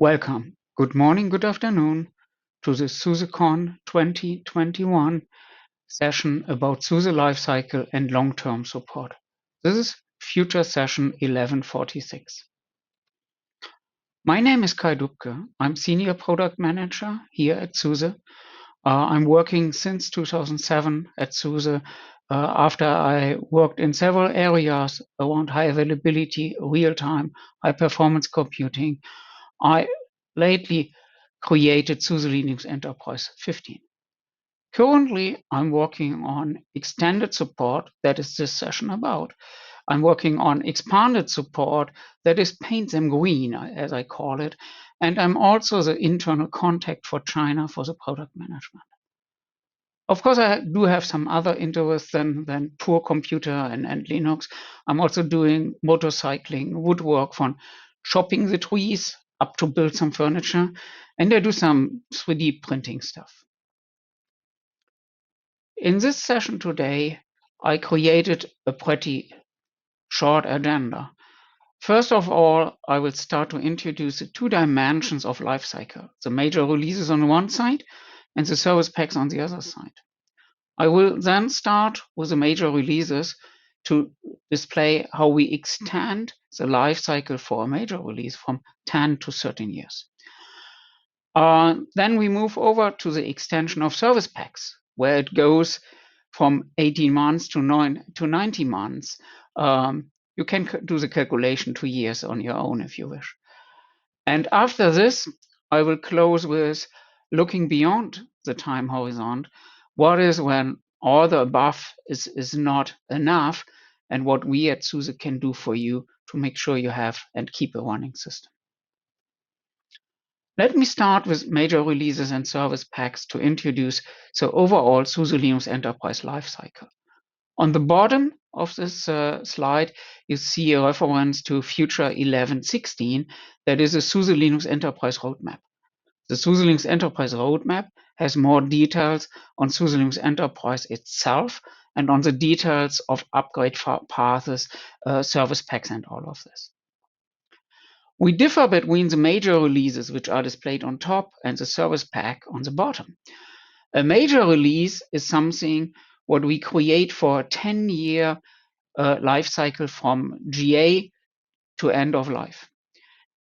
Welcome. Good morning, good afternoon to the SUSECON 2021 session about SUSE Lifecycle and long-term support. This is future session 1146. My name is Kai Dubke. I'm Senior Product Manager here at SUSE. I'm working since 2007 at SUSE after I worked in several areas around high availability, real-time, high-performance computing. I lately created SUSE Linux Enterprise 15. Currently, I'm working on extended support, that is this session about. I'm working on expanded support, that is paint them green, as I call it. And I'm also the internal contact for China for the product management. Of course, I do have some other interests than pure computer and Linux. I'm also doing motorcycling, woodwork, from chopping the trees up to build some furniture, and I do some 3D printing stuff. In this session today, I created a pretty short agenda. First of all, I will start to introduce the two dimensions of lifecycle, the major releases on one side and the service packs on the other side. I will then start with the major releases to display how we extend the life cycle for a major release from 10 to 13 years. Then we move over to the extension of service packs, where it goes from 18 months to 90 months. You can do the calculation 2 years on your own if you wish. And after this, I will close with looking beyond the time horizon. What is when all the above is not enough, and what we at SUSE can do for you to make sure you have and keep a running system. Let me start with major releases and service packs to introduce the overall SUSE Linux Enterprise lifecycle. On the bottom of this slide, you see a reference to Future 1116, that is a SUSE Linux Enterprise roadmap. The SUSE Linux Enterprise roadmap has more details on SUSE Linux Enterprise itself and on the details of upgrade paths, service packs, and all of this. We differ between the major releases, which are displayed on top, and the service pack on the bottom. A major release is something what we create for a 10-year life cycle from GA to end of life.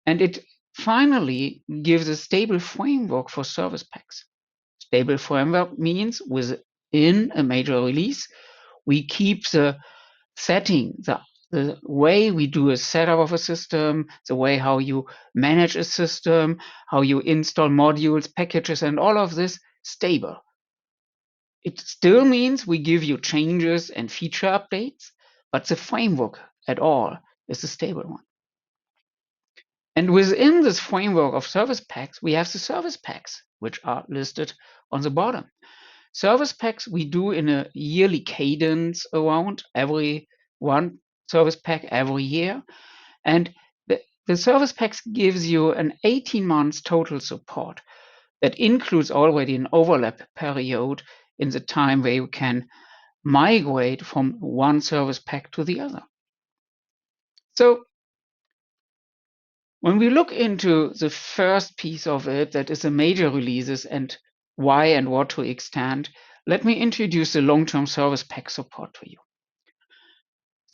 And it finally gives a stable framework for service packs. Stable framework means within a major release, we keep the setting, the way we do a setup of a system, the way how you manage a system, how you install modules, packages, and all of this stable. It still means we give you changes and feature updates, but the framework at all is a stable one. And within this framework of service packs, we have the service packs, which are listed on the bottom. Service packs we do in a yearly cadence around every one service pack every year. And the service packs gives you an 18 months total support that includes already an overlap period in the time where you can migrate from one service pack to the other. So when we look into the first piece of it, that is the major releases and why and what to extend, let me introduce the long-term service pack support to you.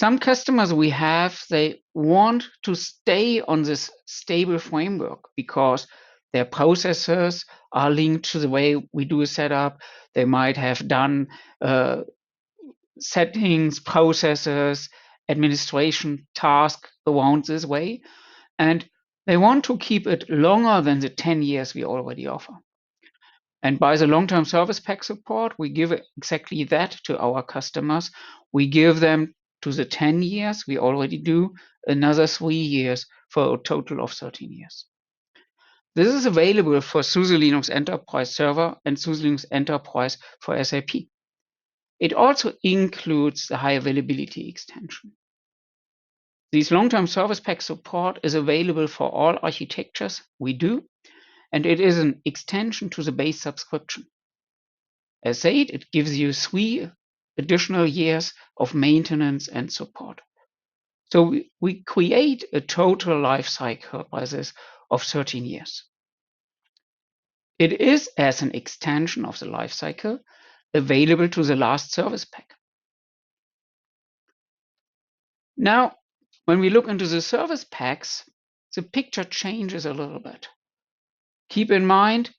Some customers we have, they want to stay on this stable framework because their processes are linked to the way we do a setup. They might have done settings, processes, administration tasks around this way. And they want to keep it longer than the 10 years we already offer. And by the long-term service pack support, we give exactly that to our customers. We give them to the 10 years we already do, another 3 years for a total of 13 years. This is available for SUSE Linux Enterprise Server and SUSE Linux Enterprise for SAP. It also includes the high availability extension. This long-term service pack support is available for all architectures we do, and it is an extension to the base subscription. As said, it gives you 3 additional years of maintenance and support. So we create a total life cycle by this of 13 years. It is as an extension of the lifecycle available to the last service pack. Now, when we look into the service packs, the picture changes a little bit. Keep in mind,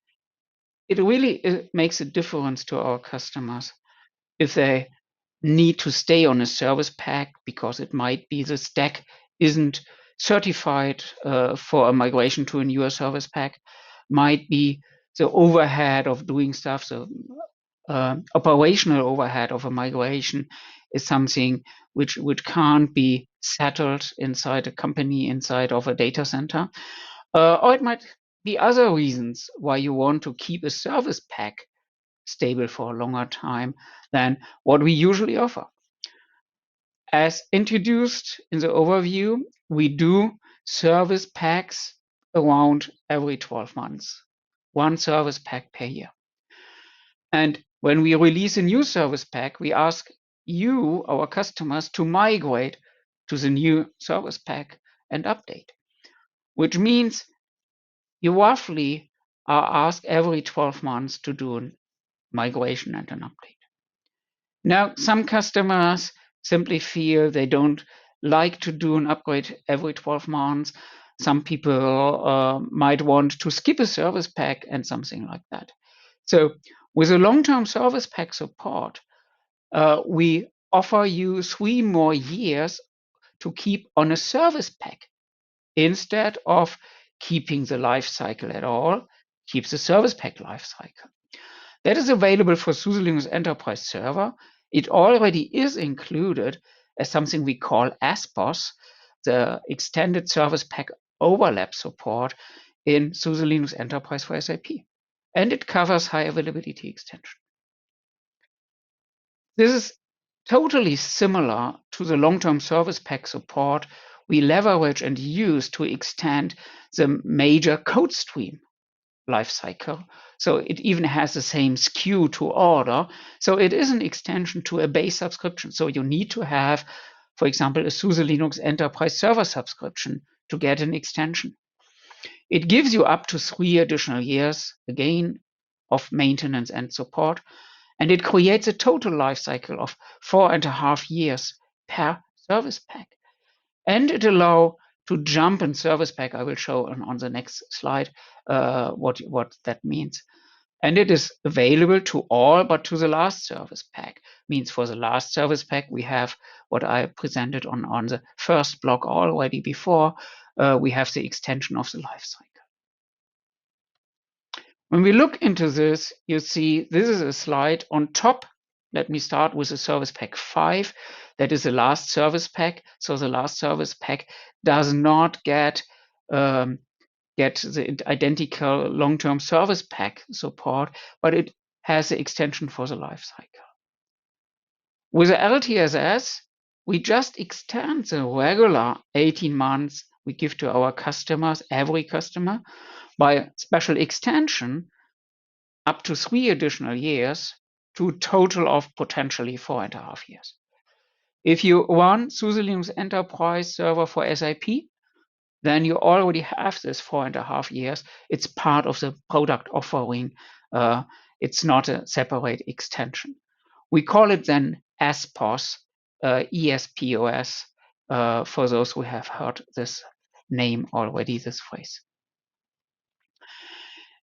it really makes a difference to our customers if they need to stay on a service pack because it might be the stack isn't certified for a migration to a newer service pack, might be the overhead of doing stuff, so operational overhead of a migration is something which can't be settled inside a company, inside of a data center. Or it might be other reasons why you want to keep a service pack stable for a longer time than what we usually offer. As introduced in the overview, we do service packs around every 12 months, one service pack per year. And when we release a new service pack, we ask you, our customers, to migrate to the new service pack and update, which means you roughly are asked every 12 months to do a migration and an update. Now, some customers simply feel they don't like to do an upgrade every 12 months. Some people might want to skip a service pack and something like that. So with a long-term service pack support, we offer you 3 more years to keep on a service pack instead of keeping the life cycle at all. Keep the service pack life cycle. That is available for SUSE Linux Enterprise Server. It already is included as something we call ASPOS, the Extended Service Pack Overlap support in SUSE Linux Enterprise for SAP. And it covers high availability extension. This is totally similar to the long-term service pack support we leverage and use to extend the major code stream lifecycle. So it even has the same SKU to order. So it is an extension to a base subscription. So you need to have, for example, a SUSE Linux Enterprise Server subscription to get an extension. It gives you up to 3 additional years, again, of maintenance and support. And it creates a total lifecycle of 4.5 years per service pack. And it allows to jump in service pack. I will show on the next slide what that means. And it is available to all but to the last service pack. Means for the last service pack, we have what I presented on the first block already before. We have the extension of the lifecycle. When we look into this, you see this is a slide on top. Let me start with the service pack 5. That is the last service pack. So the last service pack does not get the identical long-term service pack support, but it has the extension for the life cycle. With the LTSS, we just extend the regular 18 months we give to our customers, every customer, by special extension up to 3 additional years to a total of potentially 4.5 years. If you run SUSE Linux Enterprise Server for SAP, then you already have this 4.5 years. It's part of the product offering. It's not a separate extension. We call it then ASPOS, ESPOS, for those who have heard this name already, this phrase.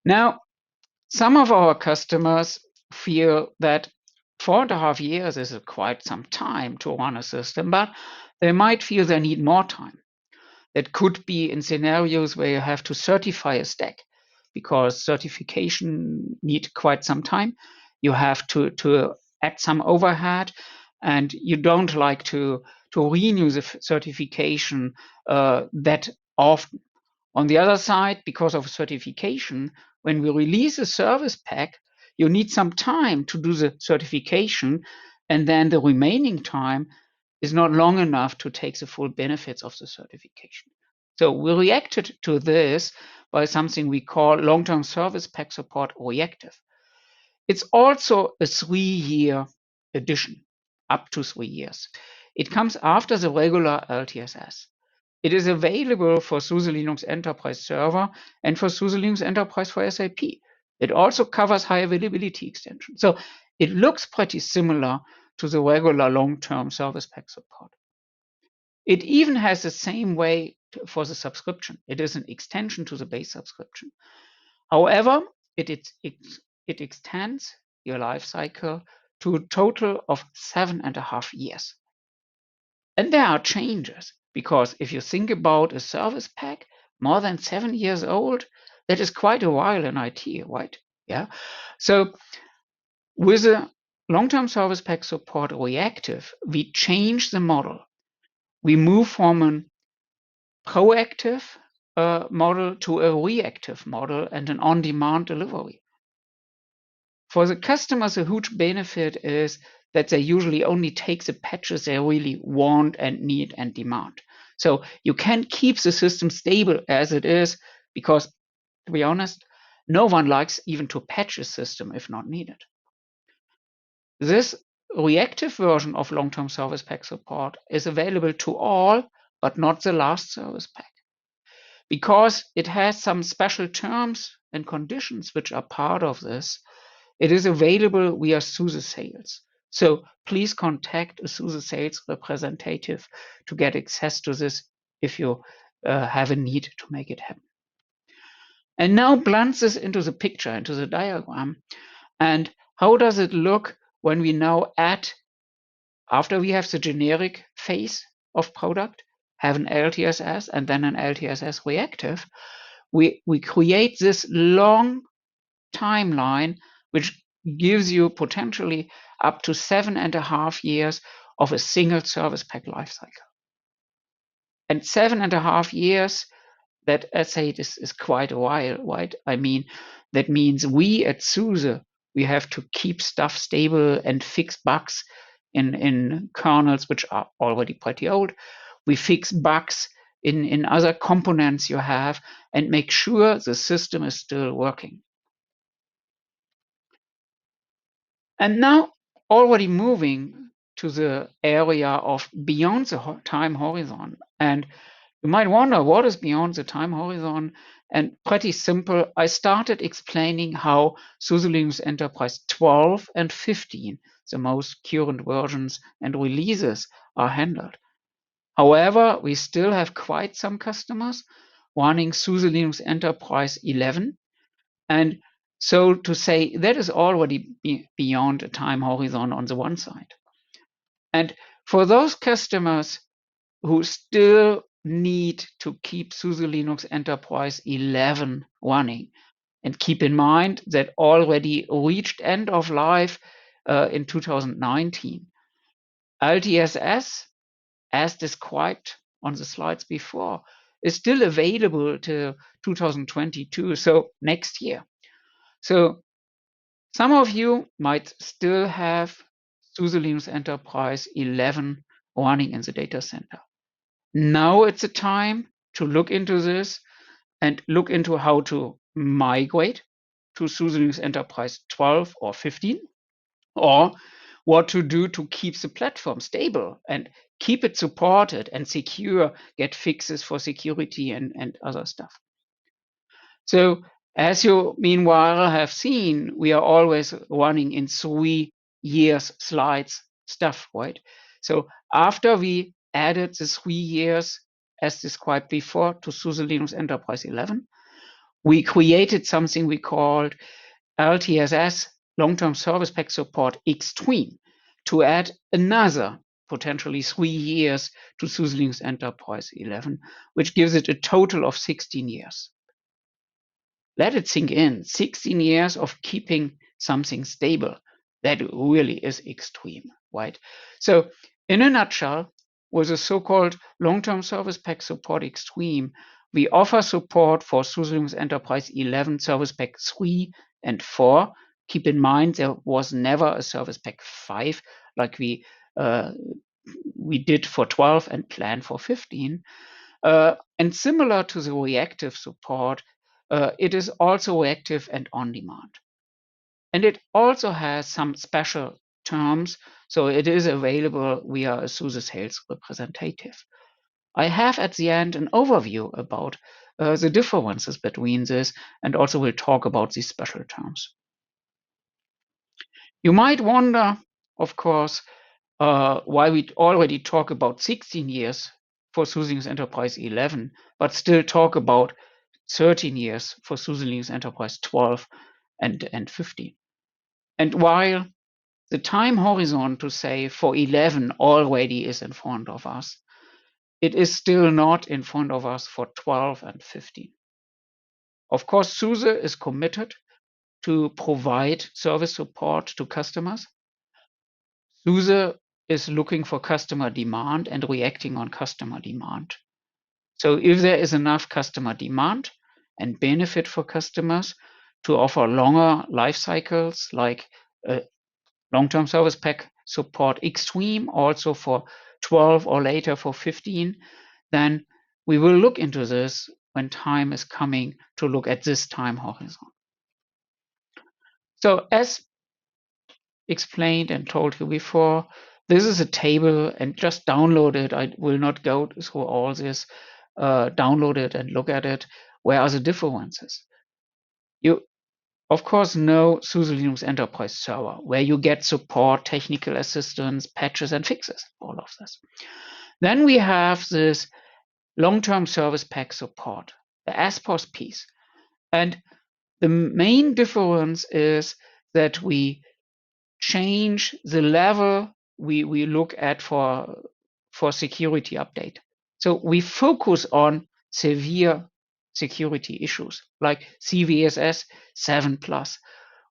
Now, some of our customers feel that 4.5 years is quite some time to run a system, but they might feel they need more time. That could be in scenarios where you have to certify a stack, because certification needs quite some time. You have to add some overhead, and you don't like to renew the certification that often. On the other side, because of certification, when we release a service pack, you need some time to do the certification, and then the remaining time is not long enough to take the full benefits of the certification. So we reacted to this by something we call long-term service pack support reactive. It's also a 3-year addition, up to 3 years. It comes after the regular LTSS. it is available for SUSE Linux Enterprise Server and for SUSE Linux Enterprise for SAP. It also covers high availability extension. So it looks pretty similar to the regular long-term service pack support. It even has the same way for the subscription. It is an extension to the base subscription. However, it extends your life cycle to a total of 7.5 years. And there are changes, because if you think about a service pack more than 7 years old, that is quite a while in IT, right? Yeah. So with a long-term service pack support reactive, we change the model. We move from a proactive model to a reactive model and an on-demand delivery. For the customers, a huge benefit is that they usually only take the patches they really want and need and demand. So you can keep the system stable as it is, because, to be honest, no one likes even to patch a system if not needed. This reactive version of long-term service pack support is available to all, but not the last service pack, because it has some special terms and conditions which are part of this. It is available via SUSE sales. So please contact a SUSE sales representative to get access to this if you have a need to make it happen. And now blend this into the picture, into the diagram. And how does it look when we now add, after we have the generic phase of product, have an LTSS and then an LTSS reactive, we create this long timeline which gives you potentially up to 7.5 years of a single service pack lifecycle. And 7.5 years, that, I say, this is quite a while, right? I mean, that means we at SUSE, we have to keep stuff stable and fix bugs in kernels which are already pretty old. We fix bugs in other components you have and make sure the system is still working. And now, already moving to the area of beyond the time horizon. And you might wonder, what is beyond the time horizon? And pretty simple, I started explaining how SUSE Linux Enterprise 12 and 15, the most current versions and releases, are handled. However, we still have quite some customers running SUSE Linux Enterprise 11. And so to say, that is already beyond a time horizon on the one side. And for those customers who still need to keep SUSE Linux Enterprise 11 running, and keep in mind that already reached end of life in 2019, LTSS, as described on the slides before, is still available to 2022, so next year. So some of you might still have SUSE Linux Enterprise 11 running in the data center. Now it's a time to look into this and look into how to migrate to SUSE Linux Enterprise 12 or 15, or what to do to keep the platform stable and keep it supported and secure, get fixes for security and other stuff. So as you meanwhile have seen, we are always running in 3 years slides stuff, right? So after we added the 3 years, as described before, to SUSE Linux Enterprise 11, we created something we called LTSS, Long-Term Service Pack Support Extreme, to add another potentially 3 years to SUSE Linux Enterprise 11, which gives it a total of 16 years. Let it sink in. 16 years of keeping something stable. That really is extreme, right? So in a nutshell, with a so-called long-term service pack support extreme, we offer support for SUSE Linux Enterprise 11 Service Pack 3 and 4. Keep in mind, there was never a Service Pack 5 like we did for 12 and plan for 15. And similar to the reactive support, it is also reactive and on demand. And it also has some special terms, so it is available via a SUSE sales representative. I have at the end an overview about the differences between this, and also we'll talk about these special terms. You might wonder, of course, why we already talk about 16 years for SUSE Linux Enterprise 11, but still talk about 13 years for SUSE Linux Enterprise 12 and 15. And while the time horizon to say for 11 already is in front of us, it is still not in front of us for 12 and 15. Of course, SUSE is committed to provide service support to customers. SUSE is looking for customer demand and reacting on customer demand. So if there is enough customer demand and benefit for customers to offer longer life cycles, like long-term service pack support extreme, also for 12 or later for 15, then we will look into this when time is coming to look at this time horizon. So as explained and told you before, this is a table, and just download it. I will not go through all this. Download it and look at it. Where are the differences? You, of course, know SUSE Linux Enterprise Server, where you get support, technical assistance, patches, and fixes, all of this. Then we have this long-term service pack support, the ASPOS piece. And the main difference is that we change the level we look at for security update. So we focus on severe security issues like CVSS 7+.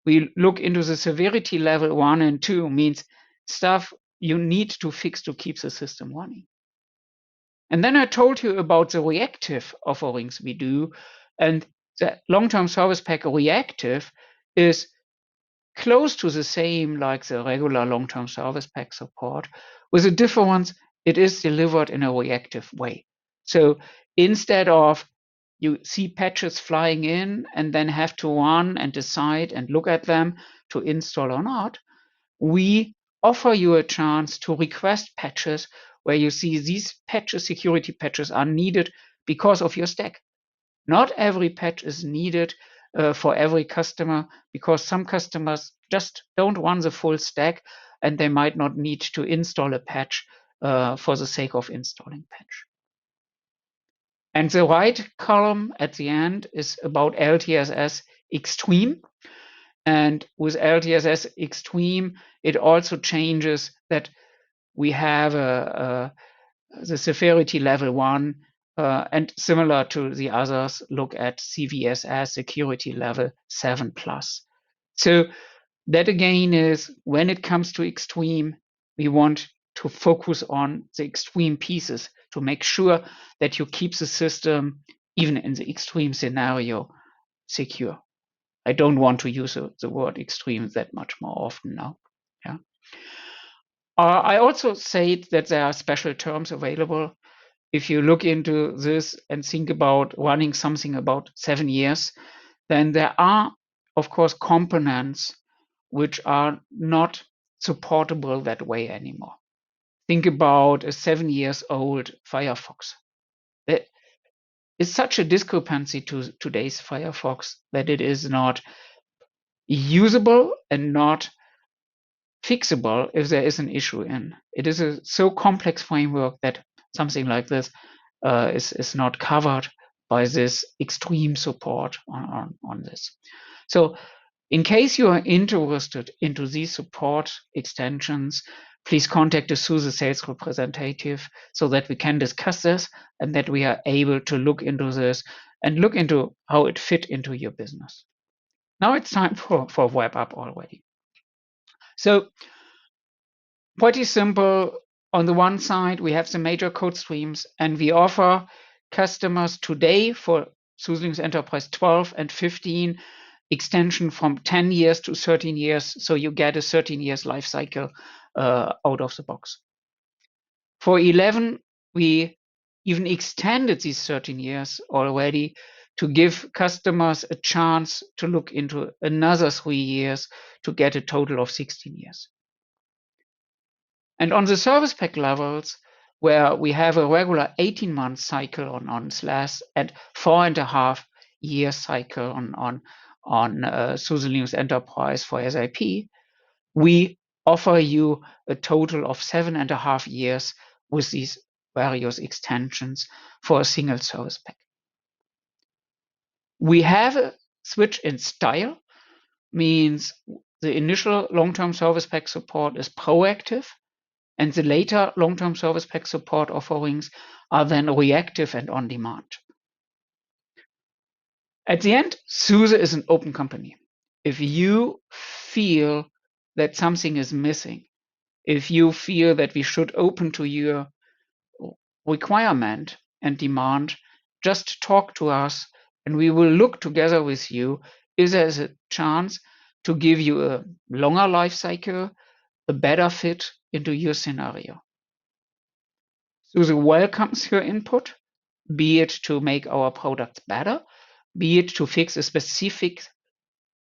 We look into the severity level 1 and 2, means stuff you need to fix to keep the system running. And then I told you about the reactive offerings we do, and the long-term service pack reactive is close to the same like the regular long-term service pack support, with a difference: it is delivered in a reactive way. So instead of you see patches flying in and then have to run and decide and look at them to install or not, we offer you a chance to request patches where you see these patches, security patches, are needed because of your stack. Not every patch is needed for every customer, because some customers just don't run the full stack and they might not need to install a patch for the sake of installing patch. And the right column at the end is about LTSS Extreme. And with LTSS Extreme, it also changes that we have the severity level 1, and similar to the others, look at CVSS security level 7+. So that again is, when it comes to extreme, we want to focus on the extreme pieces to make sure that you keep the system, even in the extreme scenario, secure. I don't want to use the word extreme that much more often now. Yeah. I also said that there are special terms available. If you look into this and think about running something about 7 years, then there are, of course, components which are not supportable that way anymore. Think about a 7-year-old Firefox. There is such a discrepancy to today's Firefox that it is not usable and not fixable if there is an issue in. It is a so complex framework that something like this is not covered by this extreme support on this. So in case you are interested into these support extensions, please contact a SUSE sales representative so that we can discuss this and that we are able to look into this and look into how it fit into your business. Now it's time for wrap up already. So pretty simple. On the one side, we have the major code streams, and we offer customers today for SUSE Linux Enterprise 12 and 15 extension from 10 years to 13 years, so you get a 13 years life cycle out of the box. For 11, we even extended these 13 years already to give customers a chance to look into another 3 years to get a total of 16 years. And on the service pack levels, where we have a regular 18-month cycle on SLAS and 4.5-year cycle on SUSE Linux Enterprise for SAP, we offer you a total of 7.5 years with these various extensions for a single service pack. We have a switch in style, means the initial long-term service pack support is proactive, and the later long-term service pack support offerings are then reactive and on demand. At the end, SUSE is an open company. If you feel that something is missing, if you feel that we should open to your requirement and demand, just talk to us and we will look together with you if there's a chance to give you a longer life cycle, a better fit into your scenario. SUSE welcomes your input, be it to make our products better, be it to fix a specific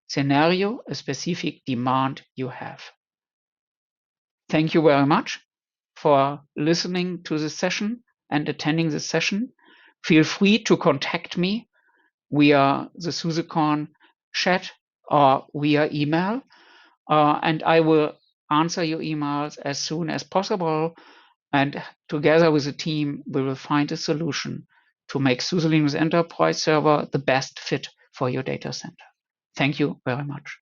scenario, a specific demand you have. Thank you very much for listening to this session and attending this session. Feel free to contact me via the SUSECON chat or via email, and I will answer your emails as soon as possible. And together with the team, we will find a solution to make SUSE Linux Enterprise Server the best fit for your data center. Thank you very much.